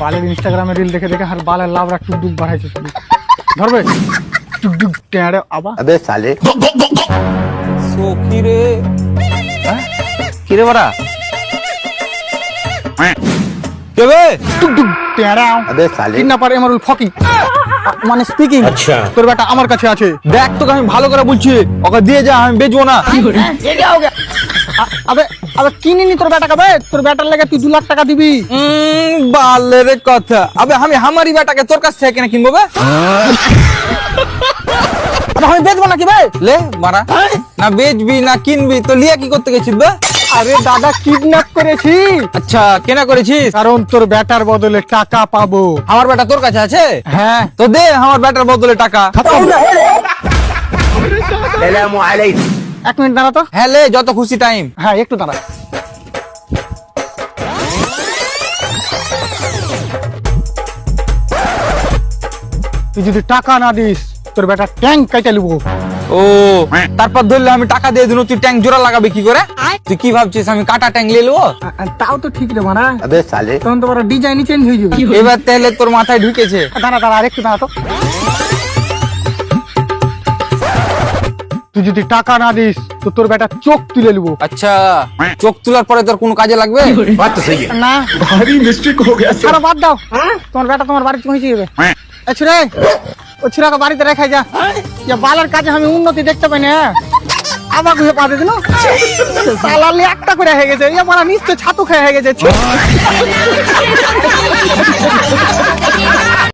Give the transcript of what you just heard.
বালের ইনস্টাগ্রামে রিল দেখে দেখে আর বালের লাভরা টুকটুক বাড়াইছে শুধু ধরবে টুকটুক টেড়ে আবার अबे साले সখী রে কিরে বড়া কেবে টুকটুক টেড়ে अबे साले কিডন্যাপার এমরুল ফকি মানে স্পিকিং আচ্ছা। তোর বেটা আমার কাছে আছে দেখ তোকে আমি ভালো করে বলছি ওকে দিয়ে যা আমি বেচবো না আবে আবে কিনিনি তোর বেটাকে বে তোর বেটার লাগে তুই 2 লাখ টাকা দিবি বালের কথা আবে আমি আমারই বেটাকে তোর কাছ থেকে কেন কিনবো বে আবে আমি বেচবো নাকি বে লে মারা না বেচবি না কিনবি তো লিয়া কি করতে গেছিস বে আরে দাদা কিডন্যাপ করেছি আচ্ছা কেনা করেছিস কারণ তোর বেটার বদলে টাকা পাবো আমার বেটা তোর কাছে আছে হ্যাঁ তো দে আমার বেটার বদলে টাকা सलाम अलैकुम 1 মিনিট দাঁড়া তো হ্যাঁ লে যত খুশি টাইম হ্যাঁ একটু দাঁড়া তুই যদি টাকা না দিস তোর বেটা ট্যাঙ্ক কাইটা লিবো ও তারপর ধরলে আমি টাকা দিয়ে দিল তুই ট্যাঙ্ক জোড়া লাগাবে কি করে তুই কি ভাবছিস আমি কাটা ট্যাঙ্ক নিয়ে নেবো তাও তো ঠিক রে মারা अबे साले তখন তো বড় ডিজাইনই চেঞ্জ হয়ে যাবে এবার তাহলে তোর মাথায় ঢুকেছে দাঁড়া দাঁড়া আরেকটু দাঁড়া তো তুই যদি টাকা না দিস তো তোর বেটা চোখ তুলে নিবো আচ্ছা চোখ তোলার পরে তোর কোনো কাজে লাগবে बात तो सही है না भारी मिस्टेक हो गया আরে বাদ দাও তোমার বেটা তোমার বাড়িতে পৌঁছে যাবে ছুরে ও ছুরাকে বাড়িতে রেখে যা যে বালের কাজে আমি উন্নতি দেখতে পাই না আবার ঘুরে পা দিন সালালি একটা করে হয়ে গেছে ইয়ে মারা নিশ্চয় ছাতু খেয়ে হয়ে গেছে